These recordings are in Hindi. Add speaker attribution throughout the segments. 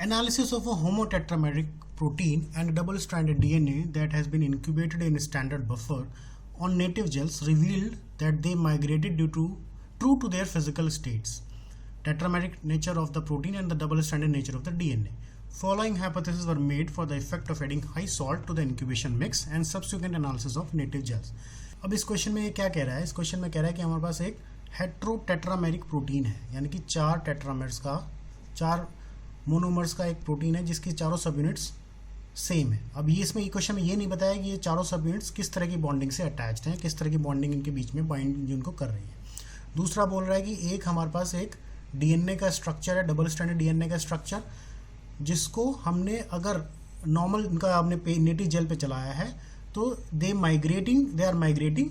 Speaker 1: Analysis of a homotetrameric protein and a double-stranded DNA that has been incubated in a standard buffer on native gels revealed that they migrated true to their physical states, tetrameric nature of the protein and the double-stranded nature of the DNA. Following hypotheses were made for the effect of adding high salt to the incubation mix and subsequent analysis of native gels. अब इस क्वेश्चन में ये क्या कह रहा है? इस क्वेश्चन में कह रहा है कि हमारे पास एक हेट्रोटेट्रामेरिक प्रोटीन है, यानी कि 4 मोनोमर्स का एक प्रोटीन है जिसकी चारों सब यूनिट्स सेम है। अब ये इसमें क्वेश्चन में ये नहीं बताया कि ये चारों सब यूनिट्स किस तरह की बॉन्डिंग से अटैच्ड हैं, किस तरह की बॉन्डिंग इनके बीच में बाइंड जिनको कर रही है। दूसरा बोल रहा है कि एक हमारे पास एक डीएनए का स्ट्रक्चर है, डबल स्ट्रैंडेड डीएनए का स्ट्रक्चर, जिसको हमने अगर नॉर्मल इनका आपने नेटिव जेल पे चलाया है तो they are migrating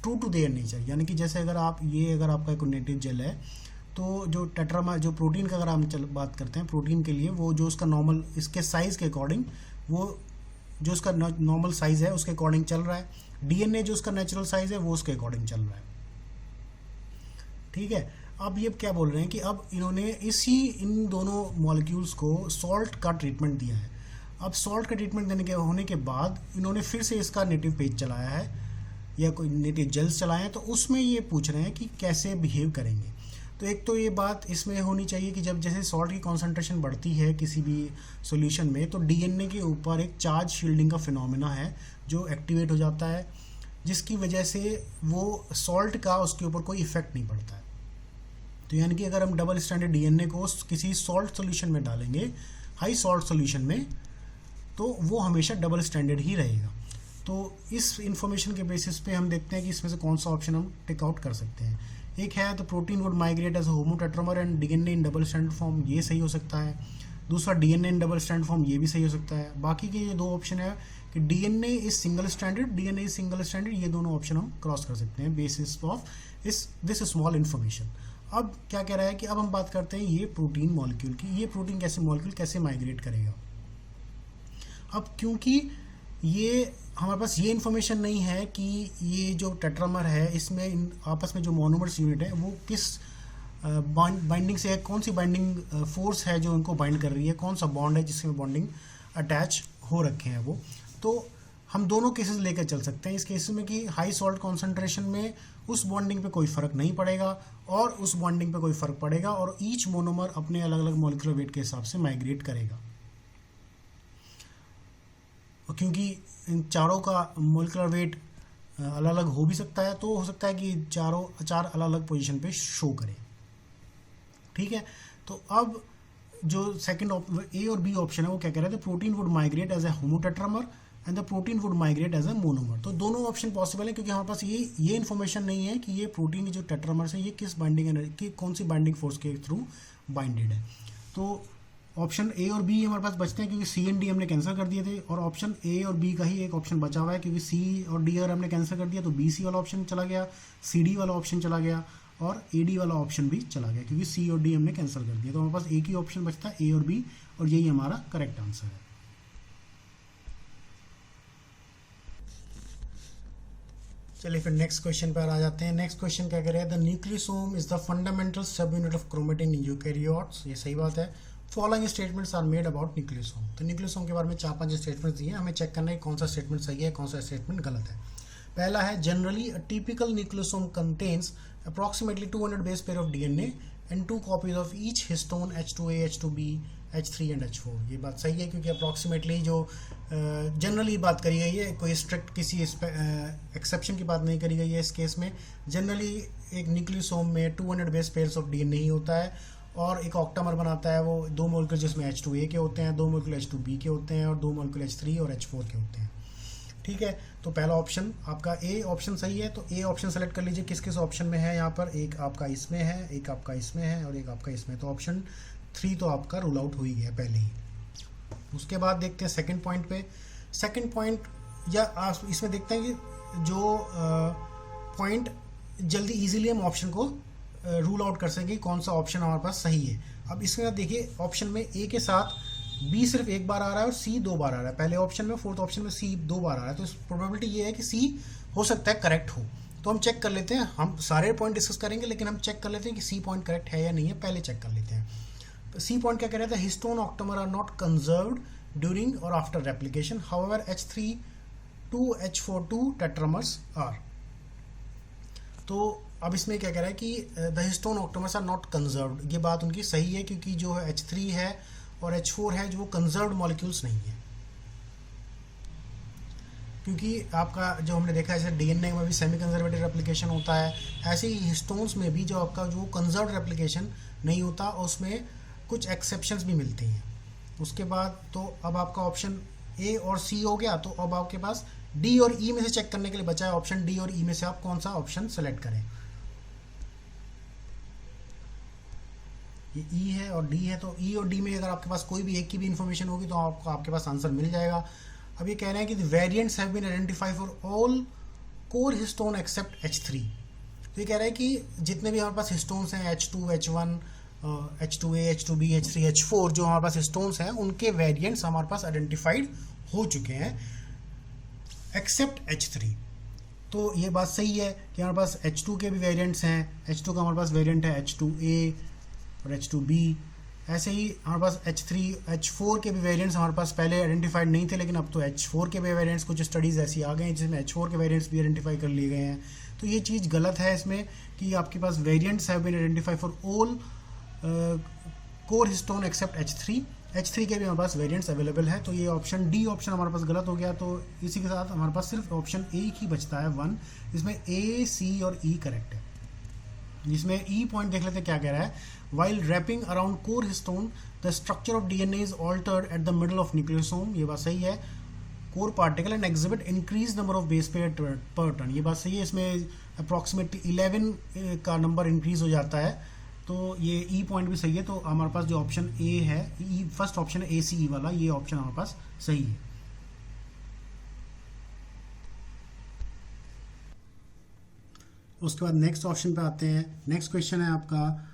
Speaker 1: true to their nature, यानी कि जैसे अगर आपका एक नेटिव जेल है तो जो टेट्रामर जो प्रोटीन का अगर हम बात करते हैं प्रोटीन के लिए, वो जो उसका नॉर्मल इसके साइज़ के अकॉर्डिंग वो जो उसका नॉर्मल साइज़ है उसके अकॉर्डिंग चल रहा है। डीएनए जो उसका नेचुरल साइज़ है वो उसके अकॉर्डिंग चल रहा है। ठीक है, अब ये क्या बोल रहे हैं कि अब इन्होंने इन दोनों मॉलिक्यूल्स को सॉल्ट का ट्रीटमेंट दिया है। अब सॉल्ट का ट्रीटमेंट देने के होने के बाद इन्होंने फिर से इसका नेटिव पेज चलाया है या कोई नेटिव जेल्स चलाए हैं, तो उसमें ये पूछ रहे हैं कि कैसे बिहेव करेंगे। तो एक तो ये बात इसमें होनी चाहिए कि जब जैसे सॉल्ट की कॉन्सेंट्रेशन बढ़ती है किसी भी सॉल्यूशन में, तो डीएनए के ऊपर एक चार्ज शील्डिंग का फिनोमेना है जो एक्टिवेट हो जाता है, जिसकी वजह से वो सॉल्ट का उसके ऊपर कोई इफेक्ट नहीं पड़ता है। तो यानी कि अगर हम डबल स्टैंडर्ड डीएनए को किसी सॉल्ट सॉल्यूशन में डालेंगे, हाई सॉल्ट सॉल्यूशन में, तो वो हमेशा डबल स्टैंडर्ड ही रहेगा। तो इस इंफॉर्मेशन के बेसिस पे हम देखते हैं कि इसमें से कौन सा ऑप्शन हम टेक आउट कर सकते हैं। एक है the protein would migrate as homotetramer and DNA in double standard form, ये सही हो सकता है। दूसरा DNA in double standard form, ये भी सही हो सकता है। बाकी के ये दो ऑप्शन है कि डीएनए इज सिंगल स्टैंडर्ड, ये दोनों ऑप्शन हम क्रॉस कर सकते हैं basis of this small information. अब क्या कह रहा है कि अब हम बात करते हैं ये प्रोटीन मॉलिक्यूल की, ये प्रोटीन कैसे माइग्रेट करेगा। अब क्योंकि ये हमारे पास ये इन्फॉर्मेशन नहीं है कि ये जो टेट्रामर है इसमें आपस में जो मोनोमर्स यूनिट है वो किस बाइंडिंग से है, कौन सी बाइंडिंग फोर्स है जो उनको बाइंड कर रही है, कौन सा बॉन्ड है जिसमें बॉन्डिंग अटैच हो रखे हैं वो। तो हम दोनों केसेस लेकर चल सकते हैं। इस केस में कि हाई सॉल्ट कॉन्सेंट्रेशन में उस बॉन्डिंग पे कोई फ़र्क नहीं पड़ेगा और उस बॉन्डिंग पे कोई फ़र्क पड़ेगा, और ईच मोनोमर अपने अलग अलग मॉलिक्यूलर वेट के हिसाब से माइग्रेट करेगा। क्योंकि इन चारों का मॉलिक्यूलर वेट अलग अलग हो भी सकता है, तो हो सकता है कि चार अलग अलग पोजीशन पे शो करें। ठीक है, तो अब जो सेकंड ए और बी ऑप्शन है वो क्या कह रहे थे, protein would migrate as a homotetramer and the protein would migrate as a monomer. तो दोनों ऑप्शन पॉसिबल है क्योंकि हमारे पास ये इन्फॉर्मेशन नहीं है कि ये प्रोटीन की जो टेट्रामर्स है ये किस बाइंडिंग कौन सी बाइंडिंग फोर्स के थ्रू बाइंडेड है। तो ऑप्शन ए और बी हमारे पास बचते हैं क्योंकि सी एंड डी हमने कैंसिल कर दिए थे, और ऑप्शन ए और बी का ही एक ऑप्शन बचा हुआ है क्योंकि सी और डी अगर हमने कैंसिल कर दिया तो बी सी वाला ऑप्शन चला गया, सी डी वाला ऑप्शन चला गया और ए डी वाला ऑप्शन भी चला गया क्योंकि सी और डी हमने कैंसिल कर दिया। तो हमारे पास एक ही ऑप्शन बचता है ए और बी, और यही हमारा करेक्ट आंसर है। चलिए फिर नेक्स्ट क्वेश्चन पर आ जाते हैं। नेक्स्ट क्वेश्चन क्या कह रहे हैं, the nucleosome is the fundamental sub unit of chromatin in eukaryotes. ये सही बात है। Following statements are made about nucleosome. तो न्यूक्लियोसोम के बारे में 4-5 स्टेटमेंट्स दिए हैं, हमें चेक करना है कौन सा स्टेटमेंट सही है कौन सा स्टेटमेंट गलत है। पहला है, generally a typical nucleosome contains approximately 200 base pair of DNA and 2 copies of each histone H2A, H2B, H3 and H4। ये बात सही है क्योंकि अप्रॉक्सीमेटली जो जनरली बात करी गई है, कोई स्ट्रिक्ट किसी एक्सेप्शन की बात नहीं करी गई है इस केस में। जनरली एक न्यूक्लियोसोम में 200 बेस पेयर्स ऑफ डीएनए ही होता है और एक ऑक्टामर बनाता है वो 2 मॉलिक्यूल जिसमें H2A के होते हैं, 2 मॉलिक्यूल H2B के होते हैं और 2 मॉलिक्यूल H3 और H4 के होते हैं। ठीक है, तो पहला ऑप्शन आपका ए ऑप्शन सही है। तो ए ऑप्शन सेलेक्ट कर लीजिए किस किस ऑप्शन में है। यहाँ पर एक आपका इसमें है, एक आपका इसमें है और एक आपका इसमें। तो ऑप्शन 3 तो आपका रूल आउट हो ही गया पहले ही। उसके बाद देखते हैं सेकंड पॉइंट पे। सेकंड पॉइंट या इसमें देखते हैं कि जो पॉइंट जल्दी इजीली हम ऑप्शन को रूल आउट कर सकें कौन सा ऑप्शन हमारे पास सही है। अब इसमें देखिए ऑप्शन में ए के साथ बी सिर्फ एक बार आ रहा है और सी 2 बार आ रहा है। पहले ऑप्शन में, फोर्थ ऑप्शन में सी 2 बार आ रहा है, तो प्रोबेबिलिटी ये है कि सी हो सकता है करेक्ट हो। तो हम चेक कर लेते हैं, हम सारे पॉइंट डिस्कस करेंगे लेकिन हम चेक कर लेते हैं कि सी पॉइंट करेक्ट है या नहीं है, पहले चेक कर लेते हैं। सी पॉइंट क्या कह रहा था, histone octamer are not conserved during और after replication, however H3-2H4-2 tetramers are. तो अब इसमें क्या कह रहा है कि the histone octamers are not conserved, ये बात उनकी सही है क्योंकि जो है H3 है और H4 है जो कंजर्व्ड मॉलिक्यूल्स नहीं है। क्योंकि आपका जो हमने देखा है जैसे डीएनए में भी सेमी कंजर्वेटिव रेप्लिकेशन होता है, ऐसे ही हिस्टोन्स में भी जो आपका जो कंजर्व्ड रेप्लिकेशन नहीं होता उसमें कुछ एक्सेप्शंस भी मिलती हैं। उसके बाद तो अब आपका ऑप्शन ए और सी हो गया, तो अब आपके पास डी और ई में से चेक करने के लिए बचा है ऑप्शन डी और ई में से आप कौन सा ऑप्शन सेलेक्ट करें। ये ई है और डी है, तो ई और डी में अगर आपके पास कोई भी एक की भी इंफॉर्मेशन होगी तो आपको आपके पास आंसर मिल जाएगा। अब ये कह रहे हैं कि variants have been identified for all core histone except H3। तो ये कह रहा है कि जितने भी हमारे पास हिस्टोन्स हैं H2, H1, H2A, H2B, H3, H4 जो हमारे पास हिस्टोन्स हैं उनके वेरिएंट्स हमारे पास आइडेंटिफाइड हो चुके हैं एक्सेप्ट H3। तो ये बात सही है कि हमारे पास H2 के भी वेरिएंट्स हैं। H2 का हमारे पास वेरिएंट है H2A और H2B। ऐसे ही हमारे पास H3, H4 के भी वेरिएंट्स हमारे पास पहले आइडेंटिफाइड नहीं थे, लेकिन अब तो H4 के भी वेरिएंट्स कुछ स्टडीज़ ऐसी आ गई हैं जिसमें H4 के वेरिएंट्स भी आइडेंटिफाई कर लिए गए हैं। तो ये चीज़ गलत है इसमें कि आपके पास variants have been identified for all core histone except H3। H3 के भी हमारे पास वेरिएंट्स अवेलेबल है, तो ये ऑप्शन डी ऑप्शन हमारे पास गलत हो गया। तो इसी के साथ हमारे पास सिर्फ ऑप्शन ए ही बचता है 1, इसमें ए, सी और ई करेक्ट है। जिसमें ई पॉइंट देख लेते हैं क्या कह रहा है, while wrapping around core histone the structure of DNA is altered at the middle of nucleosome. ये बात सही है। Core particle and exhibit increase number of base pair per turn, ये बात सही है। इसमें अप्रॉक्सीमेटली 11 का नंबर इंक्रीज हो जाता है, तो ये ई पॉइंट भी सही है। तो हमारे पास जो ऑप्शन ए है, ई फर्स्ट ऑप्शन है ACE वाला, ये ऑप्शन हमारे पास सही है। उसके बाद नेक्स्ट ऑप्शन पे आते हैं। नेक्स्ट क्वेश्चन है आपका,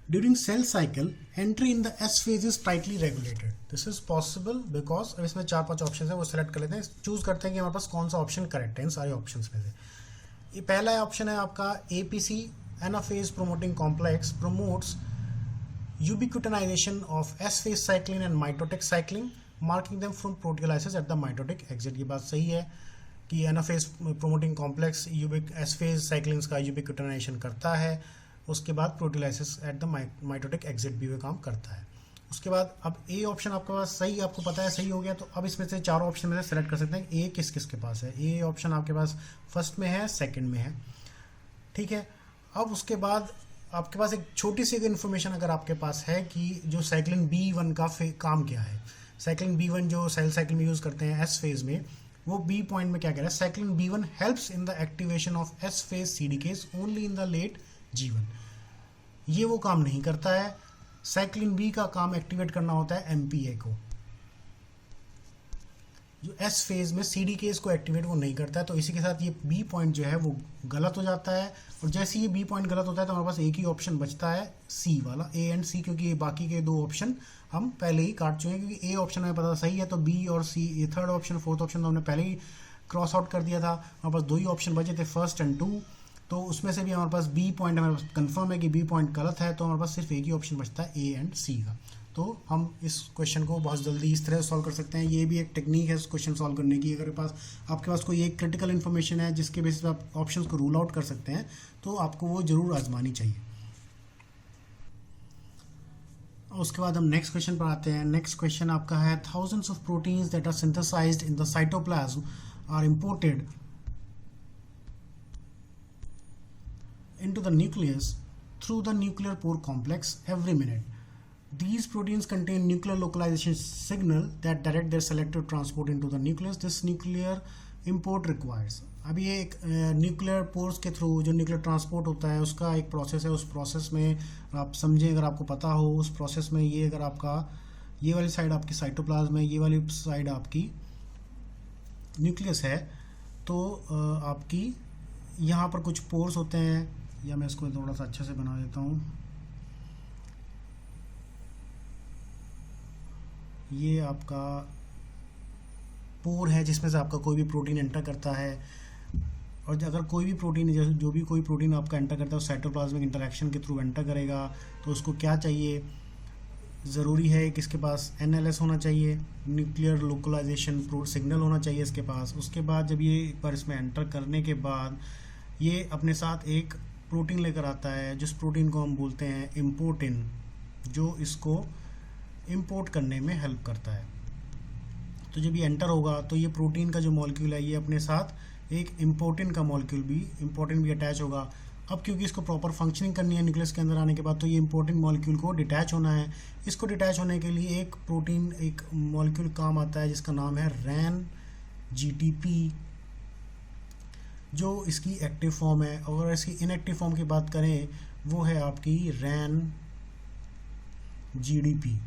Speaker 1: during cell cycle entry in the S phase is tightly regulated, this is possible because. अब इसमें 4-5 ऑप्शन है, वो सेलेक्ट कर लेते हैं, चूज करते हैं कि हमारे पास कौन सा ऑप्शन करेक्ट है इन सारे ऑप्शन में से। ये पहला ऑप्शन है आपका APC anaphase promoting complex promotes ubiquitination of S phase cycling and mitotic cycling, marking them from proteolysis at the mitotic exit। ये बात सही है कि anaphase promoting complex S phase cyclings का ubiquitination करता है, उसके बाद प्रोटीलाइसिस एट द माइटोटिक एग्जिट भी वो काम करता है। उसके बाद अब ए ऑप्शन आपके पास सही, आपको पता है सही हो गया, तो अब इसमें से 4 ऑप्शन में से सेलेक्ट कर सकते हैं ए किस किस के पास है। ए ऑप्शन आपके पास फर्स्ट में है, सेकंड में है, ठीक है। अब उसके बाद आपके पास एक छोटी सी इन्फॉर्मेशन अगर आपके पास है कि जो साइक्लिन B1 का काम क्या है। साइक्लिन B1 जो सेल साइकिल में यूज़ करते हैं S फेज में, वो बी पॉइंट में क्या कह रहा है, cyclin B1 helps in the activation of S phase CDKs only in the late G1। ये वो काम नहीं करता है। साइक्लिन B का काम एक्टिवेट करना होता है MPA को, जो S फेज में CDKs को एक्टिवेट वो नहीं करता है। तो इसी के साथ ये B पॉइंट जो है वो गलत हो जाता है। और जैसे ही ये B पॉइंट गलत होता है तो हमारे पास एक ही ऑप्शन बचता है C वाला, A एंड C, क्योंकि ये बाकी के 2 ऑप्शन हम पहले ही काट चुके हैं। क्योंकि A ऑप्शन हमें पता सही है, तो B और C, ये थर्ड ऑप्शन फोर्थ ऑप्शन तो हमने पहले ही क्रॉस आउट कर दिया था। हमारे पास 2 ही ऑप्शन बचे थे, फर्स्ट एंड 2, तो उसमें से भी हमारे पास B पॉइंट हमारे पास कन्फर्म है कि B पॉइंट गलत है, तो हमारे पास सिर्फ एक ही ऑप्शन बचता है A एंड C का। तो हम इस क्वेश्चन को बहुत जल्दी इस तरह सॉल्व कर सकते हैं। ये भी एक टेक्निक है इस क्वेश्चन सॉल्व करने की। अगर आपके पास कोई एक क्रिटिकल इन्फॉर्मेशन है जिसके बेसिस पे आप ऑप्शंस को रूल आउट कर सकते हैं, तो आपको वो जरूर आजमानी चाहिए। उसके बाद हम नेक्स्ट क्वेश्चन पर आते हैं। नेक्स्ट क्वेश्चन आपका है, thousands of proteins that are synthesised in the cytoplasm are imported into the nucleus through the nuclear pore complex every minute. These proteins contain nuclear localization signal that direct their selective transport into the nucleus. This nuclear import requires, अब ये एक न्यूक्लियर पोर्स के थ्रू जो न्यूक्लियर ट्रांसपोर्ट होता है उसका एक प्रोसेस है। उस प्रोसेस में आप समझें, अगर आपको पता हो, उस प्रोसेस में ये अगर आपका ये वाली साइड आपकी साइटोप्लाज्म है, ये वाली साइड आपकी न्यूक्लियस है। तो आपकी यहाँ पर कुछ पोर्स होते हैं, या मैं इसको थोड़ा सा अच्छे से बना देता हूँ। ये आपका पोर है जिसमें से आपका कोई भी प्रोटीन एंटर करता है, और अगर कोई भी प्रोटीन जो भी कोई प्रोटीन आपका एंटर करता है वो साइटोप्लाज्मिक इंटरेक्शन के थ्रू एंटर करेगा। तो उसको क्या चाहिए, ज़रूरी है कि इसके पास NLS होना चाहिए, न्यूक्लियर लोकलाइजेशन सिग्नल होना चाहिए इसके पास। उसके बाद जब ये एक बार इसमें एंटर करने के बाद ये अपने साथ एक प्रोटीन लेकर आता है, जिस प्रोटीन को हम बोलते हैं इम्पोर्टिन, जो इसको इम्पोर्ट करने में हेल्प करता है। तो जब ये एंटर होगा तो ये प्रोटीन का जो मॉलिक्यूल है ये अपने साथ एक इम्पोर्टिन का मॉलिक्यूल भी इम्पोर्टिन भी अटैच होगा। अब क्योंकि इसको प्रॉपर फंक्शनिंग करनी है न्यूक्लियस के अंदर आने के बाद, तो ये इम्पोर्टेंट मॉलिक्यूल को डिटैच होना है। इसको डिटैच होने के लिए एक प्रोटीन एक मॉलिक्यूल काम आता है जिसका नाम है रैन GTP, जो इसकी एक्टिव फॉर्म है। और इसकी इनएक्टिव फॉर्म की बात करें वो है आपकी रैन GDP।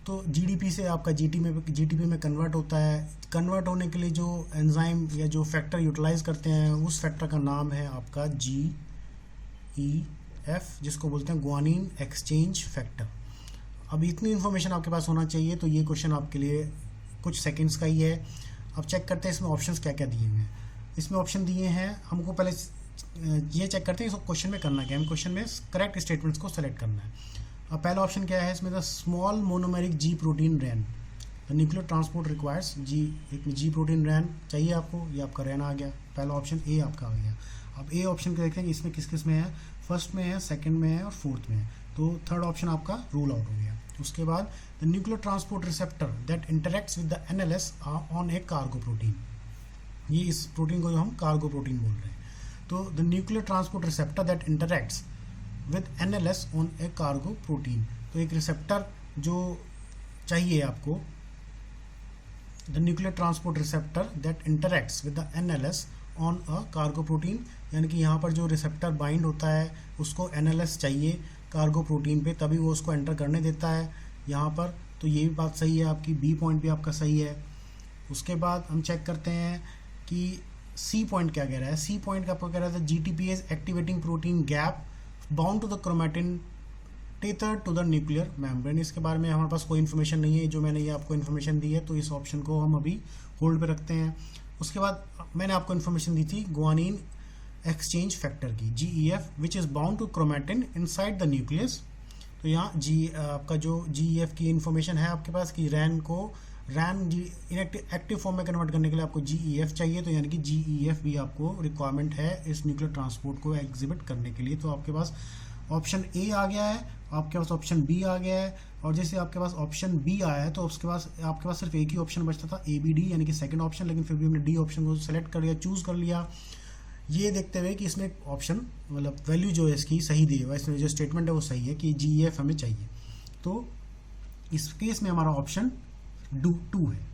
Speaker 1: तो GDP से आपका GTP में कन्वर्ट होता है। कन्वर्ट होने के लिए जो एंजाइम या जो फैक्टर यूटिलाइज करते हैं उस फैक्टर का नाम है आपका GEF, जिसको बोलते हैं ग्वानिन एक्सचेंज फैक्टर। अब इतनी इन्फॉर्मेशन आपके पास होना चाहिए। तो ये क्वेश्चन आपके लिए कुछ सेकंड्स का ही है। अब चेक करते हैं इसमें ऑप्शंस क्या क्या दिए हुए हैं। इसमें ऑप्शन दिए हैं, हमको पहले ये चेक करते हैं इस क्वेश्चन में करना क्या है। क्वेश्चन में करेक्ट स्टेटमेंट्स को सेलेक्ट करना है। अब पहला ऑप्शन क्या है इसमें, the small monomeric G protein Ran, the nuclear transport requires एक G प्रोटीन रैन चाहिए आपको, ये आपका रैन आ गया। पहला ऑप्शन ए आपका आ गया। अब ए ऑप्शन को देखते हैं इसमें किस किस में है, फर्स्ट में है, सेकंड में है और फोर्थ में है। तो थर्ड ऑप्शन आपका रूल आउट हो गया। उसके बाद the nuclear transport receptor that interacts with the NLS on A cargo protein, ये इस प्रोटीन को जो हम कार्गो प्रोटीन बोल रहे हैं। तो the nuclear transport receptor that interacts with NLS on A cargo protein, तो एक रिसेप्टर जो चाहिए आपको, the nuclear transport receptor that interacts with the NLS on a cargo protein, यानी कि यहाँ पर जो रिसेप्टर बाइंड होता है उसको NLS चाहिए कार्गो प्रोटीन पे, तभी वो उसको एंटर करने देता है यहाँ पर। तो ये भी बात सही है आपकी, बी पॉइंट भी आपका सही है। उसके बाद हम चेक करते हैं कि सी पॉइंट क्या कह रहा है। सी पॉइंट का आपको कह रहा था GTP is activating protein GAP bound to the chromatin tether to the nuclear membrane. इसके बारे में हमारे पास कोई इन्फॉर्मेशन नहीं है, जो मैंने ये आपको इन्फॉर्मेशन दी है, तो इस ऑप्शन को हम अभी होल्ड पे रखते हैं। उसके बाद मैंने आपको इन्फॉर्मेशन दी थी ग्वानिन एक्सचेंज फैक्टर की, GEF, which is bound to chromatin inside the nucleus. तो यहाँ आपका जो GEF की इन्फॉर्मेशन है आपके पास कि रैन एक्टिव फॉर्म में कन्वर्ट करने के लिए आपको GEF चाहिए, तो यानी कि GEF भी आपको रिक्वायरमेंट है इस न्यूक्लियर ट्रांसपोर्ट को एग्जिबिट करने के लिए। तो आपके पास ऑप्शन ए आ गया है, आपके पास ऑप्शन बी आ गया है, और जैसे आपके पास ऑप्शन बी आया है तो उसके पास आपके पास सिर्फ एक ही ऑप्शन बचता था ABD, यानी कि सेकंड ऑप्शन, लेकिन फिर भी हमने डी ऑप्शन को सेलेक्ट कर लिया, चूज़ कर लिया, ये देखते हुए कि इसमें ऑप्शन मतलब वैल्यू जो है इसकी सही दी है, इसमें जो स्टेटमेंट है वो सही है कि GEF हमें चाहिए। तो इस केस में हमारा ऑप्शन 2 है।